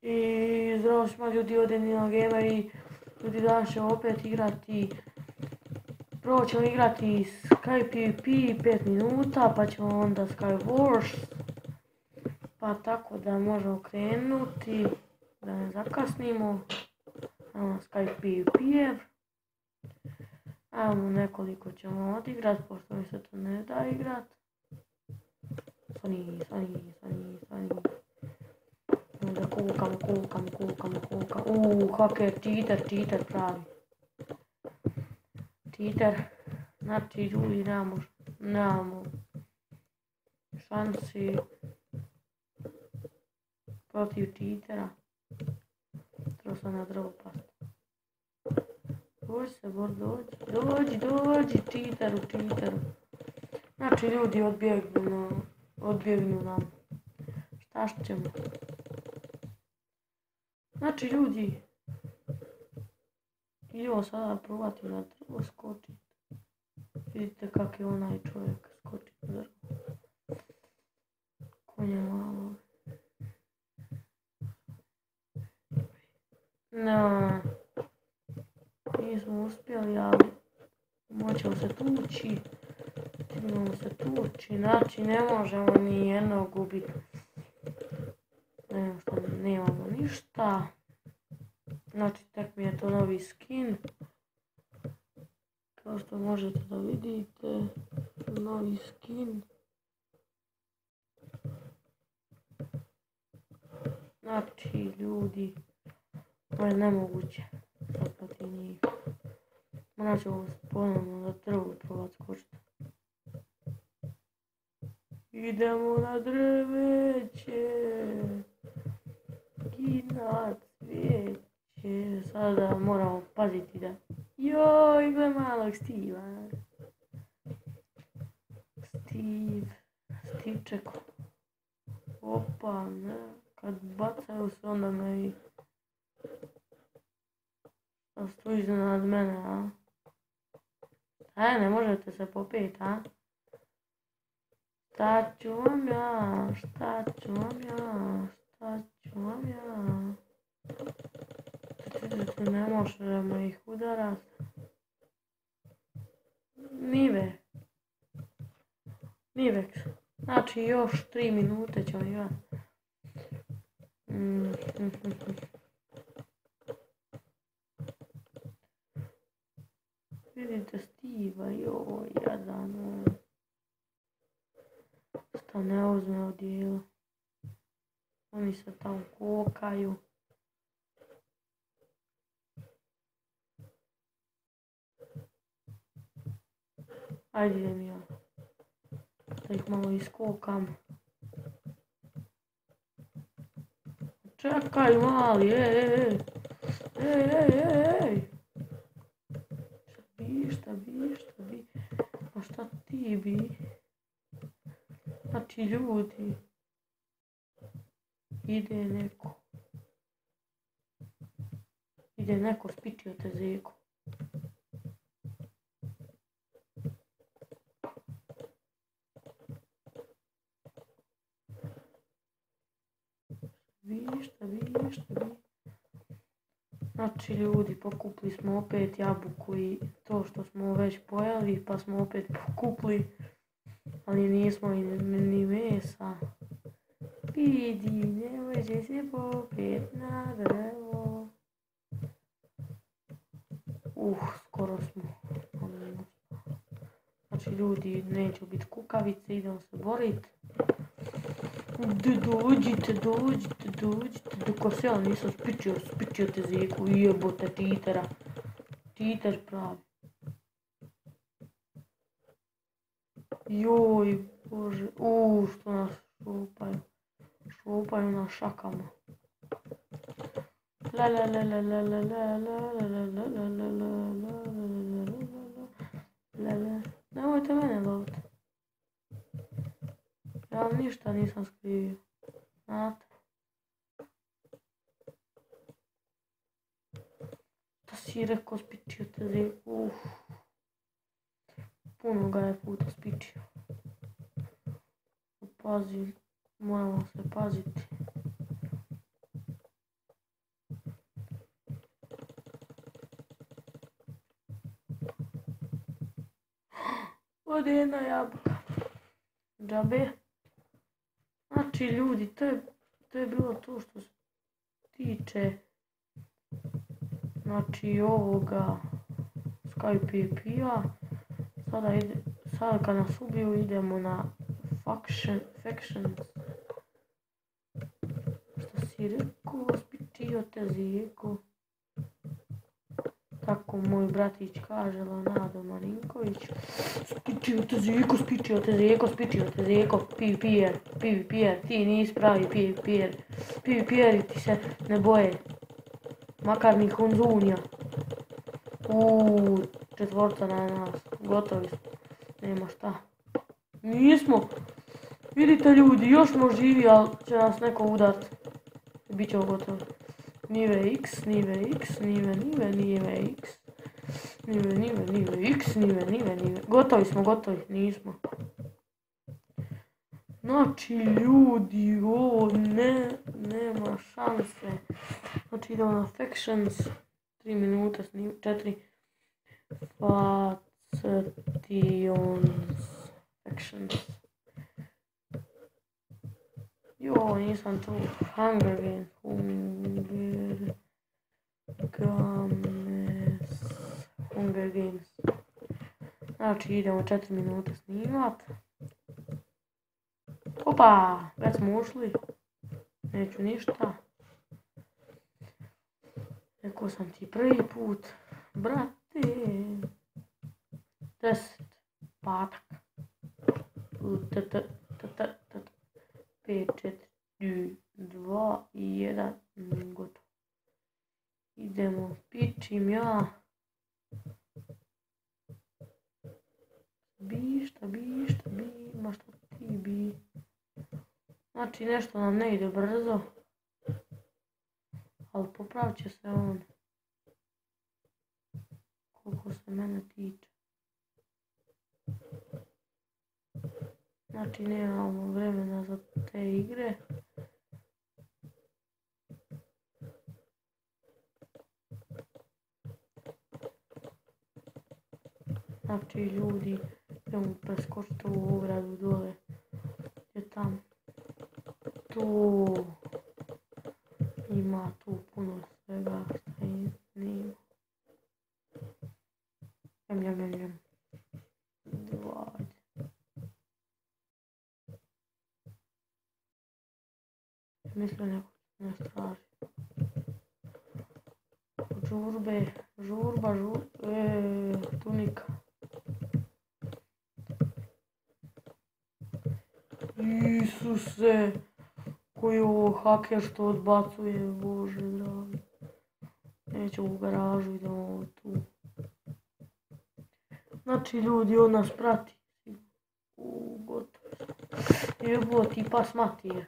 I zdravo svima ljudi od Nino Gamer i ljudi danas ćemo opet igrati. Prvo ćemo igrati Sky PvP 5 minuta pa ćemo onda Sky Wars. Pa tako da možemo krenuti, da ne zakasnimo. Evo Sky PvP-ev. Evo nekoliko ćemo odigrat, pošto mi se to ne da igrat. Sony. Onda kukamo. Haker, cheater pravi. Cheater. Znači ljudi nemamo šansi protiv cheatera. Treba sam na drvo past. Dođi se bor, dođi cheateru. Znači ljudi odbjegnu nam. Šta ćemo? Znači ljudi, idemo sada probati na drvo skočiti. Vidite kak je onaj čovjek skoči na drvo. Konje malo. No, nismo uspjeli, ali moćemo se tući. Znači ne možemo ni jednog ubiti. Nemamo ništa. Znači tek mi je to novi skin. Kao što možete da vidite, novi skin. Znači ljudi, ovo je nemoguće zaprati njih. Morat ćemo ponovno na drvu probat skočiti. Idemo na drveće i na cvijeće. Sada moramo paziti da... Joj, gle malog Steva. Stevčeko. Opa, ne. Kad bacaju se onda me i... Da sto iznad mene, a? Ne možete se popet, a? Šta ću vam ja? Ne možemo ih udarat. Nivek. Znači još 3 minute ćemo imati. Vidite Steva, joj, jadan. Šta ne uzme odijelo. Oni se tamo kokaju. Ajde idem ja. Da ih malo iskokam. Čekaj mali, ej. Šta bi? A šta ti bi? Znači ljudi, ide neko spitio te zeku. Šta bi? Znači ljudi, pokupili smo opet jabuku i to što smo već pojeli, pa smo opet pokupili. Ali nismo ni mesa. Vidi, ne može se popet na drvo. Skoro smo. Znači ljudi, neću biti kukavice, idemo se borit. Dođite. Dok se ja nisam spičio te zeku, jebote cheatera. Cheater pravi. Joj, bože, što nas šopaju na šakama. Nemojte mene loviti. Ja vam ništa nisam skrivio. Znate. Da si rekao spičio te zeku. Puno ga je puta spičio. Pazi, moramo se paziti. Ode jedna jabuka. Džabe. Znači ljudi, to je bilo to što se tiče znači ovoga Skype PvP-a. Sada kad nas ubiju idemo na Factions. Što si rekao, spitio te zeko. Tako moj bratić kaže, Leonardo Marinković. Spitio te zeko, PvP'er, ti nisi pravi PvP'er. PvP'eri ti se ne boje. Makar ni Konzunija. Četvorca na nas, gotovi smo. Nema šta. Nismo. Vidite ljudi, još smo živi, ali će nas neko udariti. Bićemo gotovi. Nive X. Gotovi smo, nismo. Znači ljudi, ovo nema šanse. Znači idemo na Factions. 3 minuta snim, 4. Factions. Jo, nisam tu. Hunger Games. Znači idemo 4 minuta snimat. Opa, već smo ušli. Neću ništa. Rekao sam ti prvi put. Brate. 10. Patak. 5, 4, 2, 1. Gotovo. Idemo. Pičim ja. Ma što ti bi. Znači nešto nam ne ide brzo. Ali popravit će se on. Koliko se mene tiče. Znači nemamo vremena za te igre. Znači ljudi, idemo preskočiti ovu ogradu dole. Je tam. Tu. Ima tu puno svega šta nema. Jam. Mislim neko ne straži. Žurba, tunika. Isuse, koji je ovo haker što odbacuje, bože dragi. Neću u garažu, idemo tu. Znači ljudi, on nas prati. Gotovo. Jebo ti pas Matije.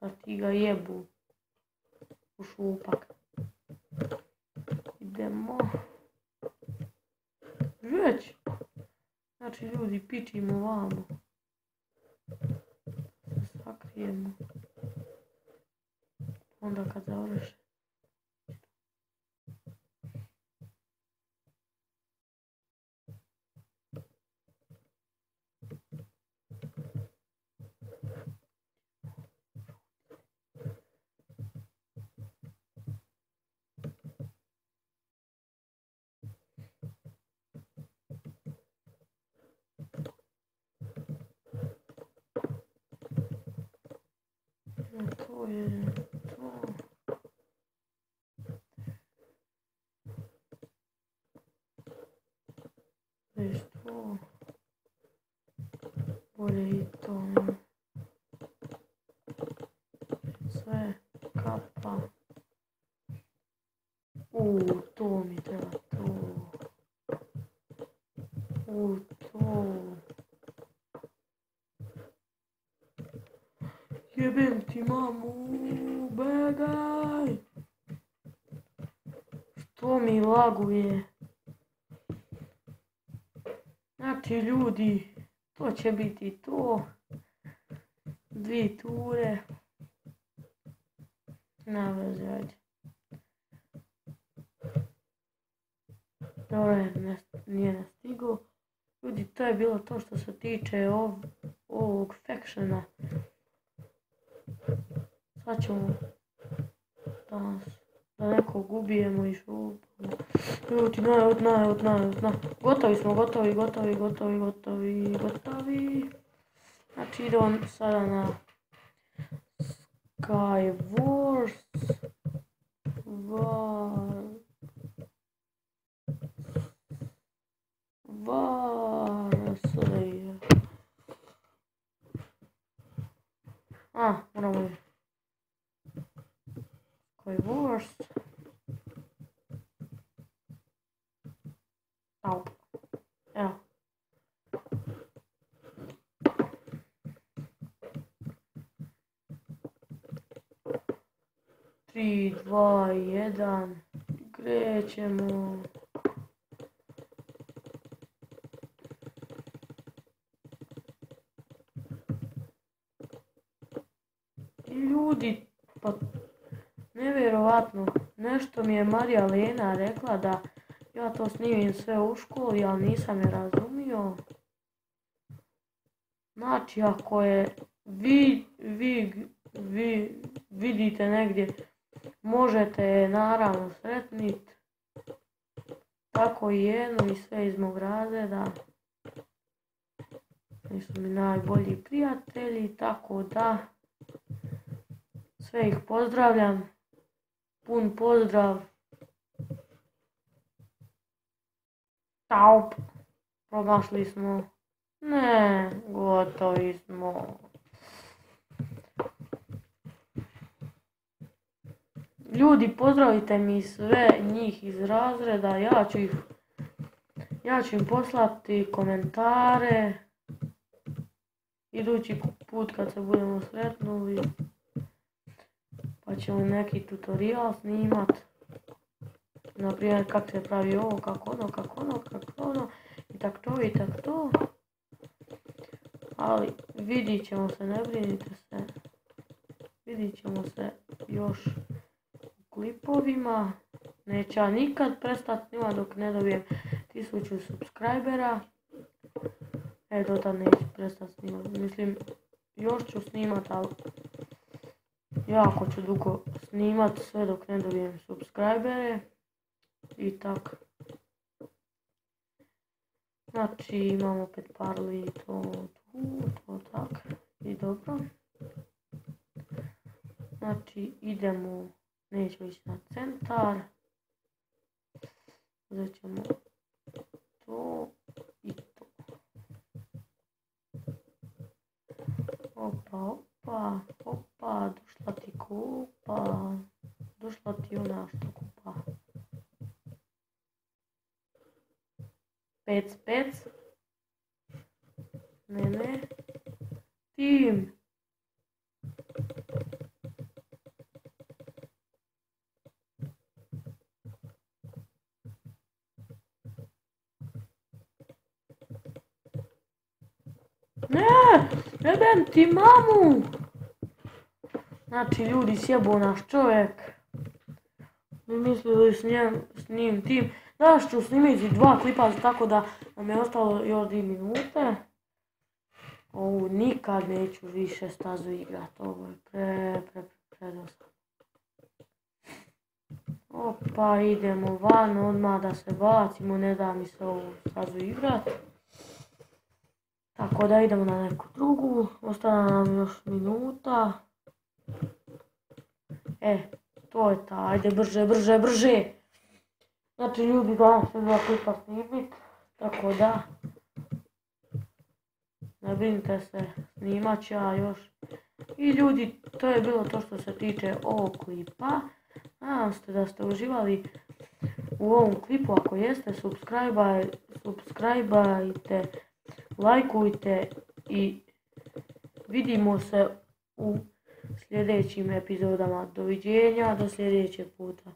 Da ti ga jebu. U šupak. Idemo. Već. Znači ljudi, pičimo vamo. Se sakrijemo. Onda kad završi. To je to. Već to. Bolje i to. Sve kapa. To mi treba to. To. Jebem ti mamu, begaj! Što mi laguje? Znači ljudi, to će biti to. 2 ture. Na veze, ajde. Dobro, nije nas stigao. Ljudi, to je bilo to što se tiče ovog factiona. Sad ćemo da nekog ubijemo i šupamo. Ljudi, gotovi smo, gotovi. Znači idemo sada na Skywars Warslayer. Moramo Skywars. Evo. 3, 2, 1, krećemo. Ljudi, pa nevjerovatno, nešto mi je Marija Lena rekla da ja to snimim sve u školi, ali nisam je razumio. Znači, ako je vi vidite negdje, možete je naravno sretniti. Tako i jedno i sve iz mog razreda. Oni su mi najbolji prijatelji, tako da sve ih pozdravljam. Pun pozdrav. Taup. Promašli smo. Ne, gotovi smo. Ljudi, pozdravite mi sve njih iz razreda, ja ću im poslati komentare idući put kad se budemo sretnuli, pa ćemo neki tutorial snimat, naprimjer kako se pravi ovo, kako ono, i tak to, ali vidit ćemo se, ne brinite se, vidit ćemo se još klipovima. Neću ja nikad prestat snimat dok ne dobijem 1000 subscribera. Do tad neću prestat snimat. Mislim, još ću snimat, ali jako ću dugo snimat sve dok ne dobijem subscribere. I tak. Znači imamo opet parli to tak. I dobro. Znači idemo. Nećemo ići na centar. Uzet ćemo to i to. Opa, došla ti kupa. Došla ti ona što kupa. Pec. Ne. Tim. Ne, jebem ti mamu! Znači, ljudi, sjebo naš čovjek. Mi mislili s njim tim. Danas ću snimiti 2 klipa, tako da nam je ostalo još 2 minute. Ovu nikad neću više stazu igrat, ovo je predosadno. Opa, idemo van, odmah da se bacimo, ne da mi se ovu stazu igrat. Tako da idemo na neku drugu, ostane nam još minuta. To je ta, ajde brže. Znači ljudi, danas ću 2 klipa snimit, tako da ne brinite se, snimat ću ja još. I ljudi, to je bilo to što se tiče ovog klipa. Nadam se da ste uživali u ovom klipu, ako jeste, subscribeajte, lajkujte i vidimo se u sljedećim epizodama. Doviđenja, do sljedećeg puta.